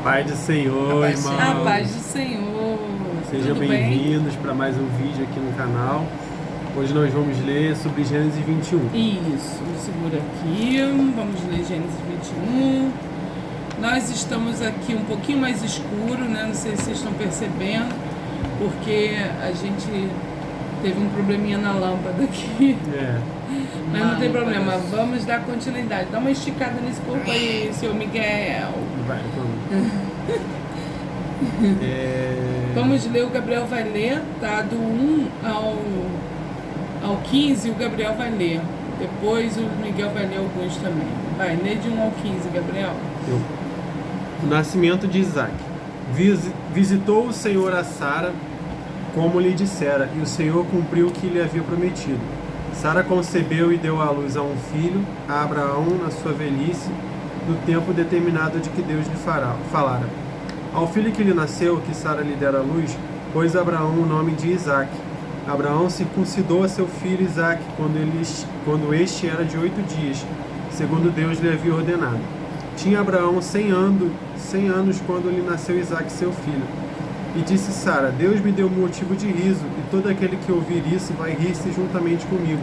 Paz do Senhor, irmão. A paz do Senhor. Sejam Tudo bem-vindos para mais um vídeo aqui no canal. Hoje nós vamos ler sobre Gênesis 21. Isso, segura aqui. Vamos ler Gênesis 21. Nós estamos aqui um pouquinho mais escuro, né? Não sei se vocês estão percebendo, porque a gente teve um probleminha na lâmpada aqui. Mas não tem problema, vamos dar continuidade. Dá uma esticada nesse corpo aí, seu Miguel. Vai, vamos. Vamos ler, o Gabriel vai ler, tá? Do 1 ao 15, o Gabriel vai ler. Depois o Miguel vai ler alguns também. Vai, lê de 1 ao 15, Gabriel. O nascimento de Isaac. Visitou o Senhor a Sara, como lhe dissera, e o Senhor cumpriu o que lhe havia prometido. Sara concebeu e deu à luz a um filho, a Abraão, na sua velhice, no tempo determinado de que Deus lhe falara. Ao filho que lhe nasceu, que Sara lhe dera à luz, pôs Abraão o nome de Isaque. Abraão circuncidou a seu filho Isaque quando este era de 8 dias, segundo Deus lhe havia ordenado. Tinha Abraão 100 anos quando lhe nasceu Isaque, seu filho. E disse Sara: Deus me deu motivo de riso, e todo aquele que ouvir isso vai rir-se juntamente comigo.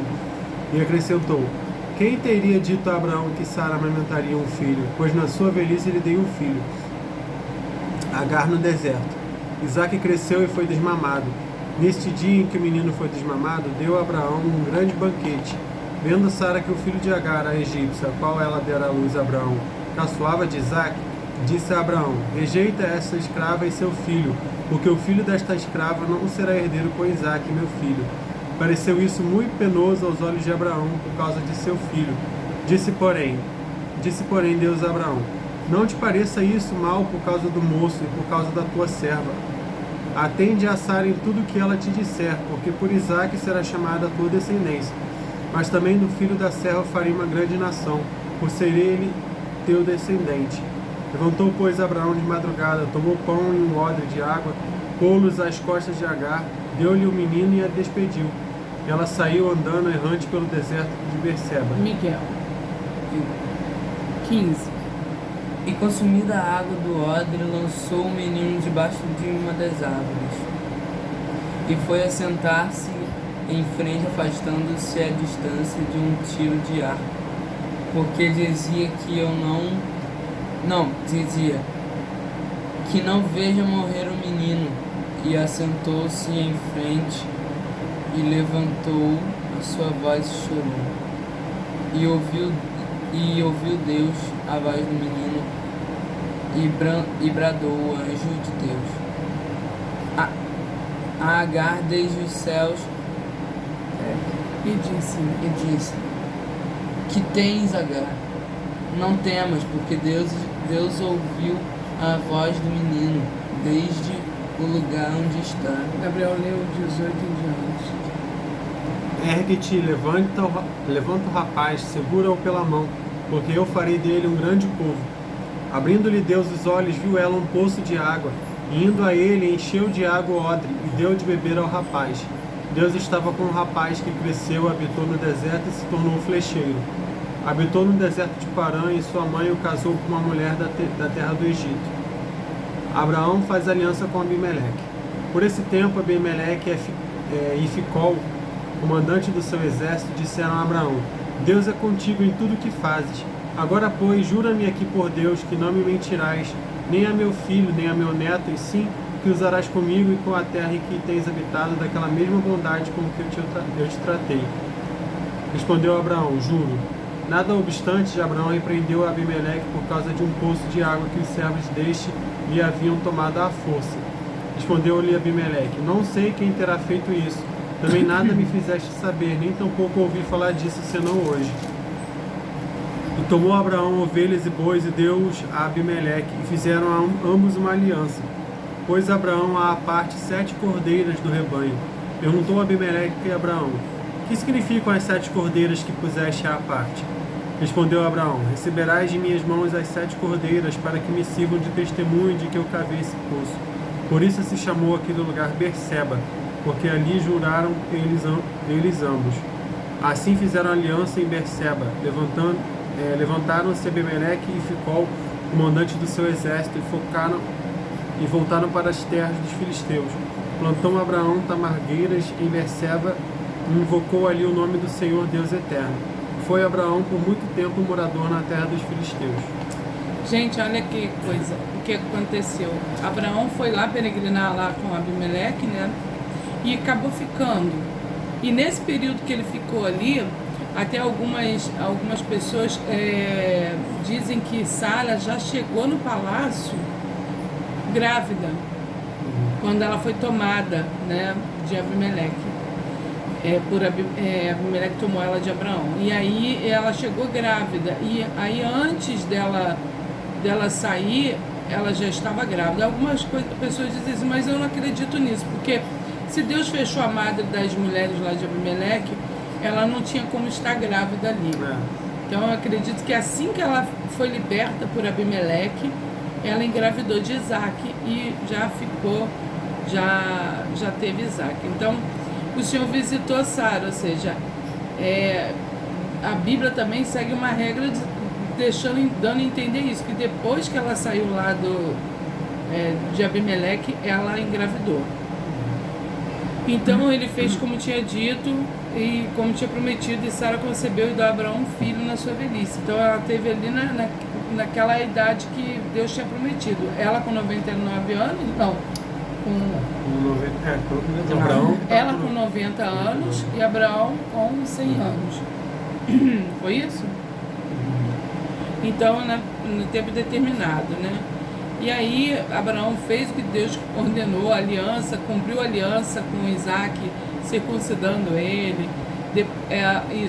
E acrescentou: Quem teria dito a Abraão que Sara amamentaria um filho? Pois na sua velhice lhe dei um filho. Agar no deserto. Isaque cresceu e foi desmamado. Neste dia em que o menino foi desmamado, deu a Abraão um grande banquete. Vendo Sara que o filho de Agar, a egípcia, a qual ela dera à luz a Abraão, caçoava de Isaque, disse a Abraão: Rejeita essa escrava e seu filho, porque o filho desta escrava não será herdeiro com Isaque, meu filho. Pareceu isso muito penoso aos olhos de Abraão por causa de seu filho. Disse, porém Deus a Abraão: Não te pareça isso mal por causa do moço e por causa da tua serva. Atende a Sara em tudo que ela te disser, porque por Isaque será chamada a tua descendência. Mas também do filho da serva farei uma grande nação, por ser ele teu descendente. Levantou, pois, Abraão de madrugada, tomou pão e um odre de água, pô-los às costas de Agar, deu-lhe o menino e a despediu. Ela saiu andando errante pelo deserto de Berseba. Miguel. 15. E consumida a água do odre, lançou o menino debaixo de uma das árvores. E foi assentar-se em frente, afastando-se à distância de um tiro de arco. Porque dizia que dizia que não veja morrer o menino. E assentou-se em frente e levantou a sua voz e chorou. E ouviu Deus a voz do menino e bradou o anjo de Deus a Agar desde os céus E disse: Que tens, Agar? Não temas, porque Deus ouviu a voz do menino desde o lugar onde está. Gabriel leu 18 em diante. Ergue-te, levanta o rapaz, segura-o pela mão, porque eu farei dele um grande povo. Abrindo-lhe Deus os olhos, viu ela um poço de água, e indo a ele, encheu de água o odre, e deu de beber ao rapaz. Deus estava com o rapaz que cresceu, habitou no deserto e se tornou flecheiro. Habitou no deserto de Parã, e sua mãe o casou com uma mulher da terra do Egito. Abraão faz aliança com Abimeleque. Por esse tempo, Abimeleque e Ficol, comandante do seu exército, disseram a Abraão: Deus é contigo em tudo o que fazes. Agora, pois, jura-me aqui por Deus que não me mentirás, nem a meu filho, nem a meu neto, e sim que usarás comigo e com a terra em que tens habitado daquela mesma bondade com que eu te tratei. Respondeu Abraão: Juro. Nada obstante, Abraão repreendeu Abimeleque por causa de um poço de água que os servos deste lhe haviam tomado à força. Respondeu-lhe Abimeleque: Não sei quem terá feito isso. Também nada me fizeste saber, nem tampouco ouvi falar disso, senão hoje. E tomou Abraão ovelhas e bois e deu-os a Abimeleque, e fizeram ambos uma aliança. Pôs Abraão à parte 7 cordeiras do rebanho. Perguntou Abimeleque a Abraão: Que significam as 7 cordeiras que puseste à parte? Respondeu Abraão: Receberás de minhas mãos as 7 cordeiras, para que me sirvam de testemunho de que eu cavei esse poço. Por isso se chamou aquele lugar Berseba, porque ali juraram eles ambos. Assim fizeram aliança em Berseba, levantaram-se Abimeleque e Ficol comandante do seu exército, e voltaram para as terras dos filisteus. Plantou Abraão tamargueiras em Berseba e invocou ali o nome do Senhor Deus Eterno. Foi Abraão por muito tempo morador na terra dos filisteus. Gente, olha que coisa, o que aconteceu. Abraão foi lá peregrinar lá com Abimeleque, né? E acabou ficando. E nesse período que ele ficou ali, até algumas pessoas dizem que Sara já chegou no palácio grávida, quando ela foi tomada, né, de Abimeleque. Abimeleque tomou ela de Abraão. E aí ela chegou grávida. E aí antes dela sair, ela já estava grávida. Algumas pessoas dizem assim, mas eu não acredito nisso, porque se Deus fechou a madre das mulheres lá de Abimeleque, ela não tinha como estar grávida ali. Então eu acredito que assim que ela foi liberta por Abimeleque, ela engravidou de Isaac e já teve Isaac. Então o Senhor visitou Sara, ou seja, a Bíblia também segue uma regra dando a entender isso, que depois que ela saiu lá de Abimeleque, ela engravidou. Então ele fez como tinha dito e como tinha prometido, e Sara concebeu e deu a Abraão um filho na sua velhice. Então ela teve ali naquela idade que Deus tinha prometido. Ela com 99 anos, não, ela com 90 anos e Abraão com 100 anos. Foi isso? Então, no tempo determinado, né? E aí, Abraão fez o que Deus ordenou, a aliança, cumpriu a aliança com Isaac, circuncidando ele.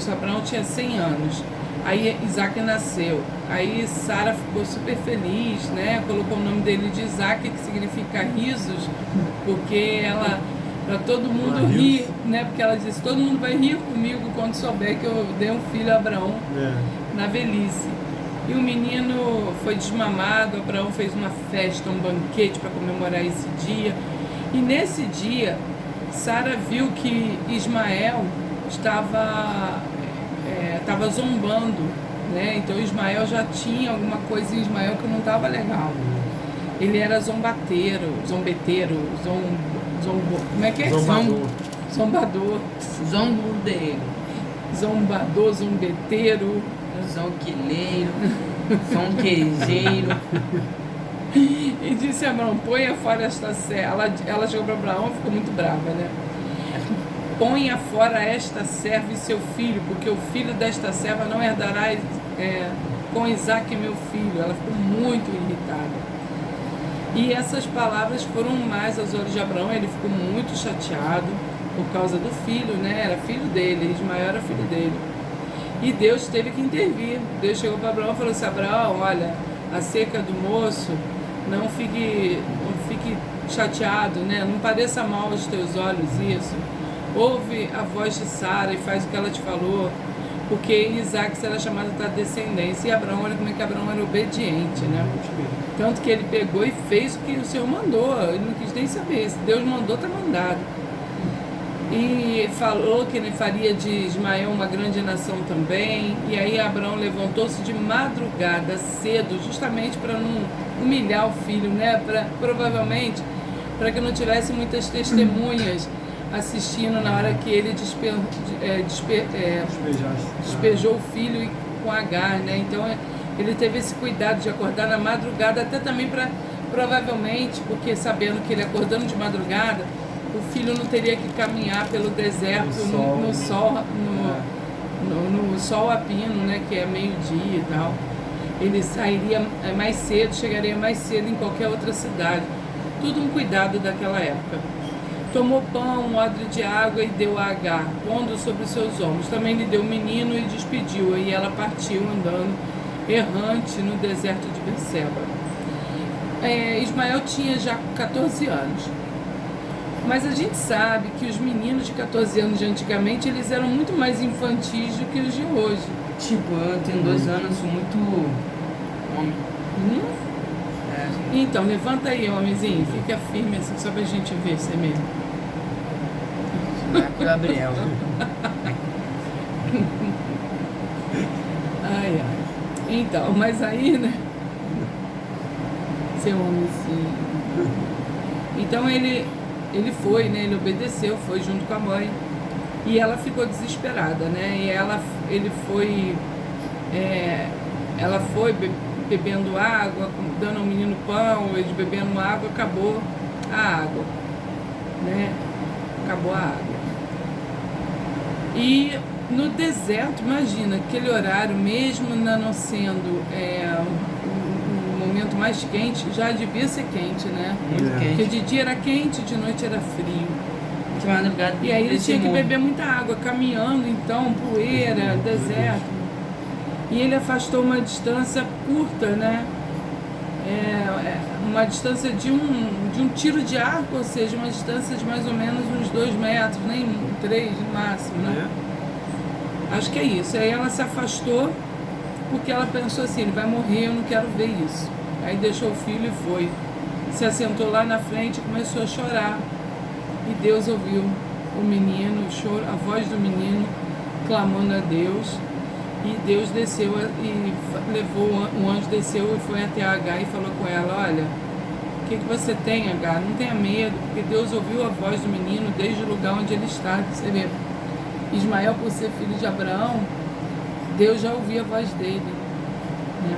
Abraão tinha 100 anos. Aí Isaac nasceu. Aí Sara ficou super feliz, né? Colocou o nome dele de Isaac, que significa risos, porque ela, para todo mundo rir, né? Porque ela disse, todo mundo vai rir comigo quando souber que eu dei um filho a Abraão na velhice. E o menino foi desmamado, Abraão fez uma festa, um banquete para comemorar esse dia. E nesse dia, Sara viu que Ismael estava zombando, né? Então Ismael já tinha alguma coisa em Ismael que não estava legal. Ele era zombeteiro, como é que é? Zombador. Zombador, zombeteiro. Zonquileiro, zonquejeiro. E disse a Abraão, ponha fora esta serva. Ela chegou para Abraão e ficou muito brava, né? Ponha fora esta serva e seu filho, porque o filho desta serva não herdará com Isaac meu filho. Ela ficou muito irritada. E essas palavras foram mais aos olhos de Abraão. Ele ficou muito chateado por causa do filho, né? Era filho dele, Ismael era filho dele. E Deus teve que intervir. Deus chegou para Abraão e falou assim, Abraão, olha, acerca do moço, não fique chateado, né? Não pareça mal aos teus olhos isso. Ouve a voz de Sara e faz o que ela te falou, porque Isaac será chamado da descendência. E Abraão, olha como é que Abraão era obediente, né? Tanto que ele pegou e fez o que o Senhor mandou. Ele não quis nem saber. Se Deus mandou, está mandado. E falou que ele faria de Ismael uma grande nação também. E aí Abraão levantou-se de madrugada, cedo, justamente para não humilhar o filho, né? Provavelmente para que não tivesse muitas testemunhas assistindo na hora que ele despejou o filho com Agar, né? Então ele teve esse cuidado de acordar na madrugada, até também para, provavelmente, porque sabendo que ele acordando de madrugada, o filho não teria que caminhar pelo deserto no sol a pino, né, que é meio-dia e tal. Ele sairia mais cedo, chegaria mais cedo em qualquer outra cidade. Tudo um cuidado daquela época. Tomou pão, um odre de água e deu a Agar, pondo sobre os seus ombros. Também lhe deu o menino e despediu-a, e ela partiu andando errante no deserto de Berseba. Ismael tinha já 14 anos. Mas a gente sabe que os meninos de 14 anos de antigamente, eles eram muito mais infantis do que os de hoje. Tipo, eu tenho 2 anos, sou muito homem. Então, levanta aí, homenzinho, fica firme assim, só pra gente ver você mesmo. Gabriel. Ai. Então, mas aí, né? Ser homicídio. Então ele foi, né? Ele obedeceu, foi junto com a mãe. E ela ficou desesperada, né? E ela foi bebendo água, dando ao menino pão, eles bebendo água, acabou a água, né? Acabou a água. E no deserto, imagina, aquele horário, mesmo não sendo um momento mais quente, já devia ser quente, né? Muito quente. Porque de dia era quente, de noite era frio. De madrugada. E aí ele tinha que beber muita água, caminhando então, poeira, deserto. E ele afastou uma distância curta, né? Uma distância de um tiro de arco, ou seja, uma distância de mais ou menos uns 2 metros, nem 3 no máximo, né? Acho que é isso. Aí ela se afastou porque ela pensou assim, ele vai morrer, eu não quero ver isso. Aí deixou o filho e foi. Se assentou lá na frente e começou a chorar. E Deus ouviu o menino, o choro, a voz do menino clamando a Deus. E Deus desceu e levou, um anjo desceu e foi até a Agar e falou com ela, olha, o que você tem, Agar? Não tenha medo, porque Deus ouviu a voz do menino desde o lugar onde ele está. Você vê, Ismael, por ser filho de Abraão, Deus já ouvia a voz dele, né?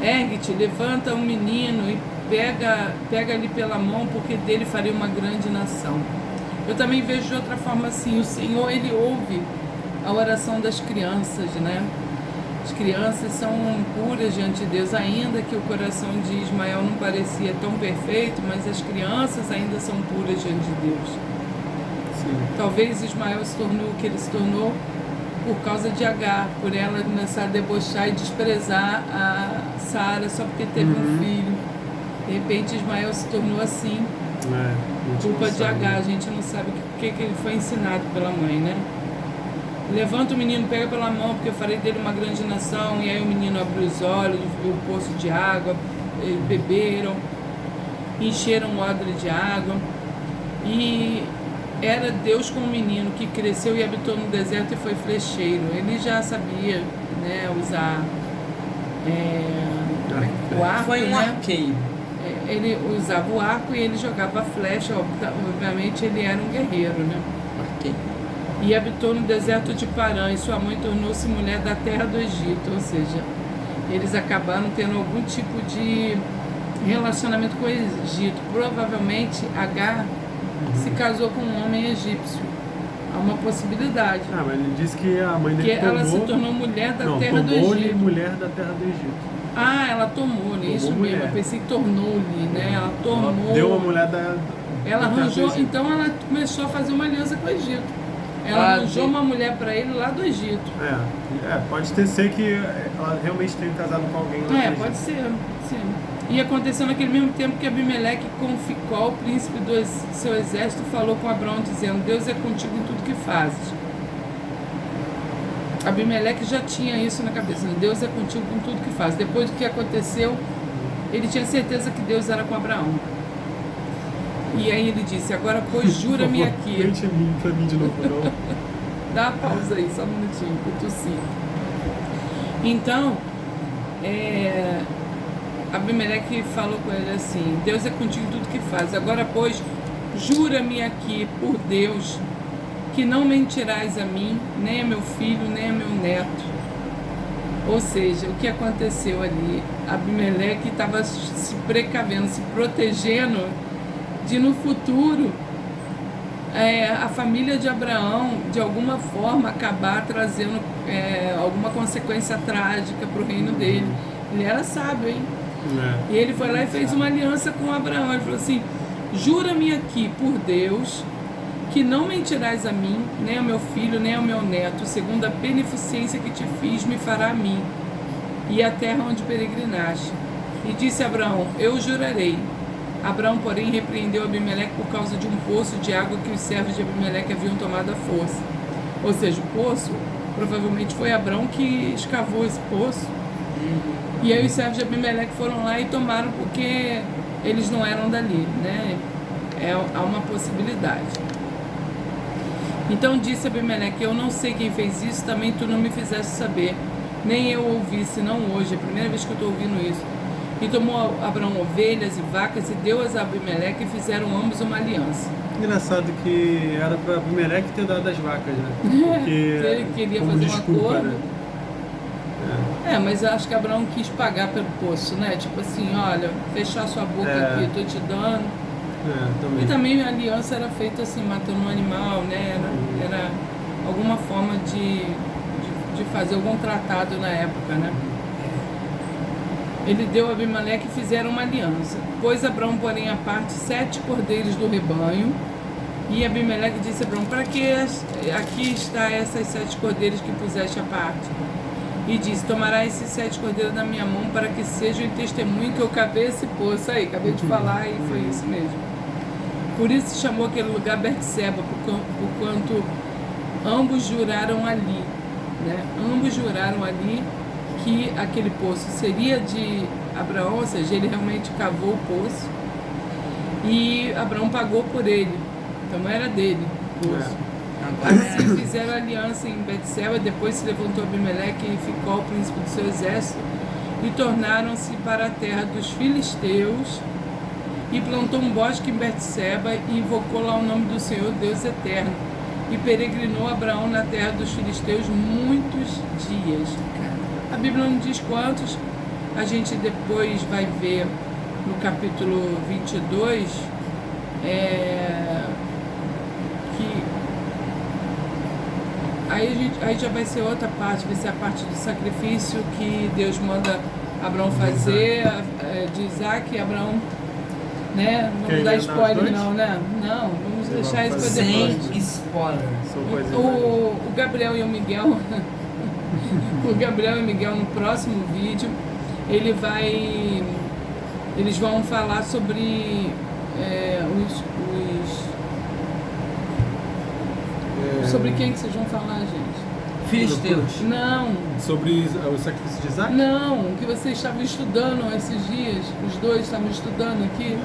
Ergue-te, levanta o menino e pega ele pela mão, porque dele faria uma grande nação. Eu também vejo de outra forma assim, o Senhor, ele ouve a oração das crianças, né? As crianças são puras diante de Deus, ainda que o coração de Ismael não parecia tão perfeito, mas as crianças ainda são puras diante de Deus. Sim. Talvez Ismael se tornou o que ele se tornou por causa de Agar, por ela começar a debochar e desprezar a Sara só porque teve um filho. De repente Ismael se tornou assim, culpa de Agar. A gente não sabe o que ele foi ensinado pela mãe, né? Levanta o menino, pega pela mão, porque eu farei dele uma grande nação. E aí o menino abriu os olhos, viu o poço de água, beberam, encheram o odre de água. E era Deus com o menino que cresceu e habitou no deserto e foi flecheiro. Ele já sabia, né, usar o arco. Foi um né? arqueiro. Ele usava o arco e ele jogava a flecha. Obviamente ele era um guerreiro, né? Arqueiro. E habitou no deserto de Parã, e sua mãe tornou-se mulher da terra do Egito. Ou seja, eles acabaram tendo algum tipo de relacionamento com o Egito. Provavelmente Agar se casou com um homem egípcio. Há uma possibilidade. Mas ele disse que a mãe dele Que ela se tornou mulher da terra do tomou-lhe Egito. mulher da terra do Egito. Ela tomou-lhe, isso mulher. mesmo. Eu pensei que tornou-lhe, né? Ela tomou. Ela deu uma mulher da Ela terra do arranjou, Egito. então ela começou a fazer uma aliança com o Egito. Ela arranjou uma mulher para ele lá do Egito. Pode ser que ela realmente tenha casado com alguém lá do Egito. Pode ser, sim. E aconteceu naquele mesmo tempo que Abimeleque, com Ficol, o príncipe do seu exército, falou com Abraão, dizendo, Deus é contigo em tudo que fazes. Abimeleque já tinha isso na cabeça, né? Deus é contigo em tudo que fazes. Depois do que aconteceu, ele tinha certeza que Deus era com Abraão. E aí ele disse, agora pois jura-me aqui. Gente, pra mim de novo, não. Dá uma pausa aí, só um minutinho, que eu tossi. Então, Abimeleque falou com ele assim, Deus é contigo em tudo que faz. Agora, pois, jura-me aqui, por Deus, que não mentirás a mim, nem a meu filho, nem a meu neto. Ou seja, o que aconteceu ali? Abimeleque estava se precavendo, se protegendo de no futuro a família de Abraão, de alguma forma, acabar trazendo alguma consequência trágica para o reino dele. Ele era sábio, hein? E ele foi lá e fez uma aliança com Abraão. Ele falou assim, jura-me aqui por Deus que não mentirás a mim, nem ao meu filho, nem ao meu neto, segundo a beneficência que te fiz, me fará a mim, e a terra onde peregrinaste. E disse Abraão, eu jurarei. Abraão, porém, repreendeu Abimeleque por causa de um poço de água que os servos de Abimeleque haviam tomado à força. Ou seja, o poço, provavelmente foi Abraão que escavou esse poço. E aí os servos de Abimeleque foram lá e tomaram porque eles não eram dali, né? Há uma possibilidade. Então disse Abimeleque, eu não sei quem fez isso, também tu não me fizeste saber, nem eu ouvi, senão hoje, é a primeira vez que eu estou ouvindo isso. E tomou Abraão ovelhas e vacas e deu-as a Abimeleque e fizeram ambos uma aliança. Engraçado que era para Abimeleque ter dado as vacas, né? Porque Ele queria como fazer desculpa, um acordo. né? Mas eu acho que Abraão quis pagar pelo poço, né? Tipo assim, olha, fechar sua boca aqui, tô te dando. Também. E também a aliança era feita assim, matando um animal, né? Era alguma forma de fazer algum tratado na época, né? Ele deu a Abimeleque e fizeram uma aliança. Pôs Abraão, porém, à parte 7 cordeiros do rebanho. E Abimeleque disse a Abraão, para que aqui está essas 7 cordeiros que puseste à parte? E disse, tomará esses 7 cordeiros da minha mão para que sejam em testemunho que eu cavei esse poço. Aí, acabei de falar e foi isso mesmo. Por isso chamou aquele lugar Berseba, porquanto ambos juraram ali, né? Ambos juraram ali que aquele poço seria de Abraão, ou seja, ele realmente cavou o poço e Abraão pagou por ele, então era dele o poço. Assim fizeram aliança em Betseba, depois se levantou Abimeleque e ficou o príncipe do seu exército e tornaram-se para a terra dos filisteus e plantou um bosque em Betseba e invocou lá o nome do Senhor Deus Eterno e peregrinou Abraão na terra dos filisteus muitos dias. A Bíblia não diz quantos, a gente depois vai ver no capítulo 22, que aí já vai ser outra parte, vai ser a parte do sacrifício que Deus manda Abraão fazer, de Isaac e Abraão, né? Não vamos dar spoiler não, né? Não, vamos deixar isso para depois. Sem spoiler. O Gabriel e o Miguel... O Gabriel e o Miguel no próximo vídeo eles vão falar sobre sobre quem que vocês vão falar, gente? Filisteus. Não. Sobre o sacrifício de Isaac? Não, que vocês estavam estudando esses dias, os dois estavam estudando aqui.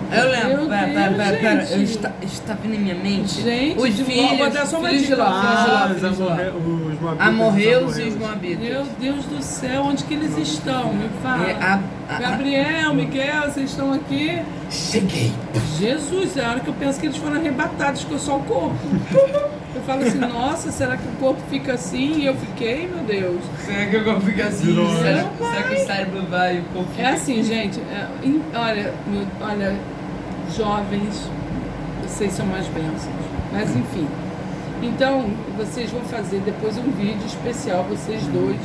Eu lembro, pera, gente. está vindo em minha mente. Gente, os filhos, vou dar só uma filhos de dica. Ló, Os amorreus e os moabitas. Meu Deus do céu, onde que eles estão? Me fala. Gabriel, Miguel, vocês estão aqui? Cheguei. Jesus, é a hora que eu penso que eles foram arrebatados, que eu só o corpo. Eu falo assim, nossa, será que o corpo fica assim? E eu fiquei, meu Deus. Será que o corpo fica assim? Será que o cérebro vai e o corpo fica... É assim, gente, olha, jovens, vocês são mais bênçãos. Mas enfim. Então, vocês vão fazer depois um vídeo especial, vocês dois.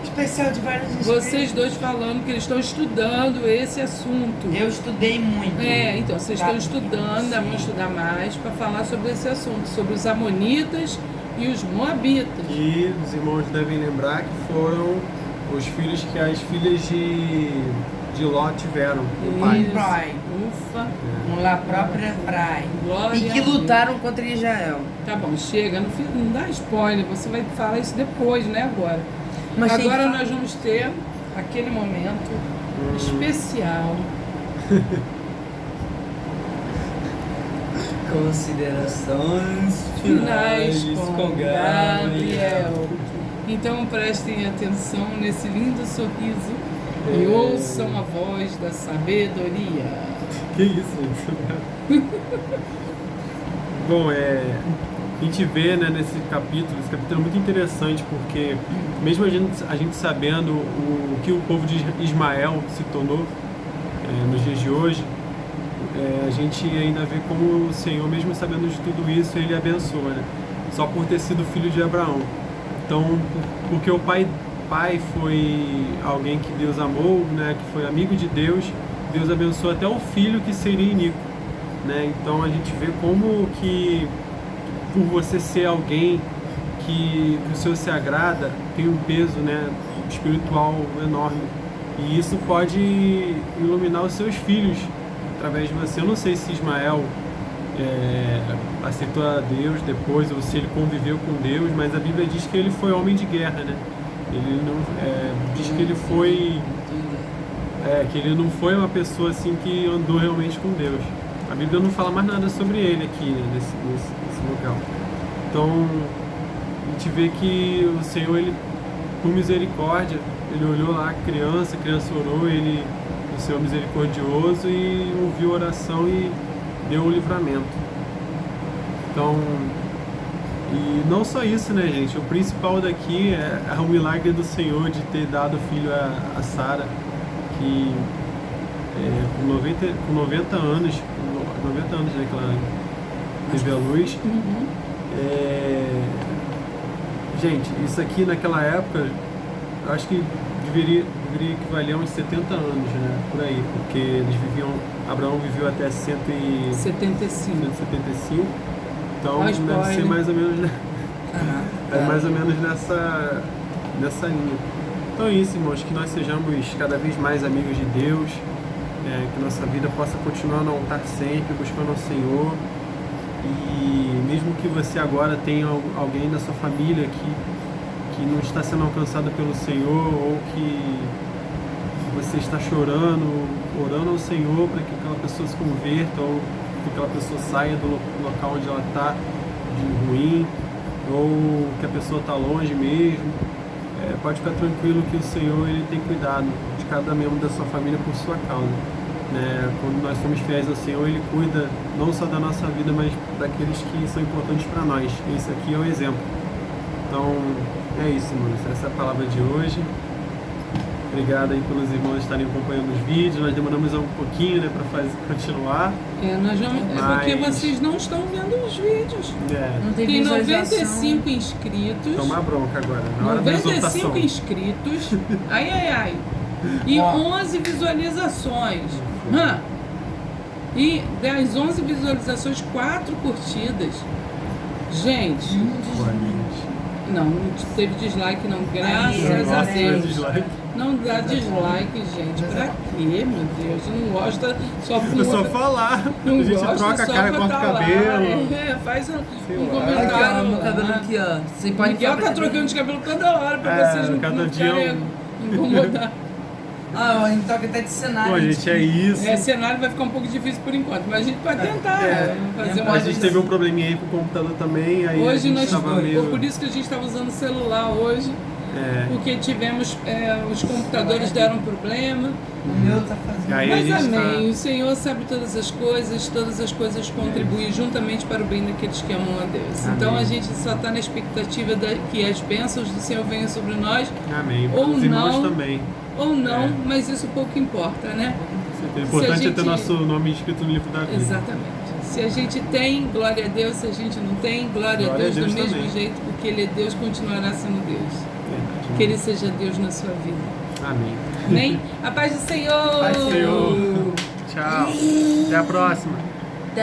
Especial de vários inscritos. Vocês dois falando que eles estão estudando esse assunto. Eu estudei muito. Então, vocês estão estudando, vão estudar mais para falar sobre esse assunto, sobre os amonitas e os moabitas. E os irmãos devem lembrar que foram os filhos que as filhas de Ló tiveram, o pai. Pai. Ufa. Na própria praia. Glória E que a Deus. lutaram contra Israel. Tá bom, chega, não dá spoiler, você vai falar isso depois, né, agora. Mas agora nós vamos ter aquele momento especial. Considerações finais com Gabriel. Então prestem atenção nesse lindo sorriso e ouçam a voz da sabedoria. Que isso, gente? Bom, a gente vê, né, esse capítulo é muito interessante porque mesmo a gente sabendo o que o povo de Ismael se tornou nos dias de hoje, a gente ainda vê como o Senhor, mesmo sabendo de tudo isso, Ele abençoa, né? Só por ter sido filho de Abraão. Então, porque o pai foi alguém que Deus amou, né, que foi amigo de Deus, Deus abençoou até o filho que seria iníquo, né? Então a gente vê como que por você ser alguém que o Senhor se agrada, tem um peso, né, espiritual enorme. E isso pode iluminar os seus filhos através de você. Eu não sei se Ismael aceitou a Deus depois, ou se ele conviveu com Deus, mas a Bíblia diz que ele foi homem de guerra, né? Ele não, diz que ele foi... que ele não foi uma pessoa assim que andou realmente com Deus. A Bíblia não fala mais nada sobre ele aqui, né, nesse local. Então, a gente vê que o Senhor, ele por misericórdia, ele olhou lá a criança orou, ele, o Senhor misericordioso, e ouviu a oração e deu o livramento. Então, e não só isso, né, gente? O principal daqui é o milagre do Senhor de ter dado filho a Sara, que com 90 anos, né, que ela teve a luz. Gente, isso aqui naquela época, eu acho que deveria equivaler a uns 70 anos, né, por aí, porque eles Abraão viveu até 175, então deve ser mais ou menos, né? Mais ou menos nessa linha. Então é isso, irmãos, que nós sejamos cada vez mais amigos de Deus, que nossa vida possa continuar no altar sempre, buscando ao Senhor. E mesmo que você agora tenha alguém da sua família que não está sendo alcançado pelo Senhor, ou que você está chorando, orando ao Senhor para que aquela pessoa se converta, ou que aquela pessoa saia do local onde ela está de ruim, ou que a pessoa está longe mesmo, pode ficar tranquilo que o Senhor ele tem cuidado de cada membro da sua família por sua causa. Quando nós somos fiéis ao Senhor, Ele cuida não só da nossa vida, mas daqueles que são importantes para nós. Esse aqui é o exemplo. Então, é isso, irmãos. Essa é a palavra de hoje. Obrigado aí pelos irmãos estarem acompanhando os vídeos. Nós demoramos um pouquinho, né, para continuar. Porque vocês não estão vendo os vídeos. Não tem Tem visualização. 95 inscritos. Tomar bronca agora. Na hora da 95 exortação. inscritos. Ai. E 11 visualizações. E das 11 visualizações, 4 curtidas. Gente, não teve dislike não, graças a Deus. Não dá dislike, gente. Pra quê, meu Deus? Não gosta só por... É só falar. Não A gente gosta troca a só cara, pra corta o tá lá. cabelo. Faz um Aqui, ó, comentário. meu cabelo aqui, ó. Você pode Miguel tá trocando de cabelo toda hora pra vocês cada não dia ficarem incomodar. a gente toca até de cenário. Pô, gente, é isso. Cenário vai ficar um pouco difícil por enquanto, mas a gente pode tentar fazer A gente teve um probleminha aí com o computador também. Aí Hoje a gente nós tava meio... por isso que a gente estava usando o celular hoje, porque tivemos os computadores deram problema. O meu tá fazendo. Aí a Mas gente amém, o Senhor sabe todas as coisas contribuem juntamente para o bem daqueles que amam a Deus. Amém. Então a gente só está na expectativa que as bênçãos do Senhor venham sobre nós. Amém. Ou Os irmãos não. também. Ou não, mas isso pouco importa, né? O importante é ter gente- nosso nome escrito no livro da vida. Exatamente. Se a gente tem, glória a Deus. Se a gente não tem, glória a Deus do mesmo também. jeito, porque Ele é Deus, continuará sendo Deus. Verdade. Que Ele seja Deus na sua vida. Amém. Amém? A paz do Senhor! Paz do Senhor. Tchau. Até a próxima.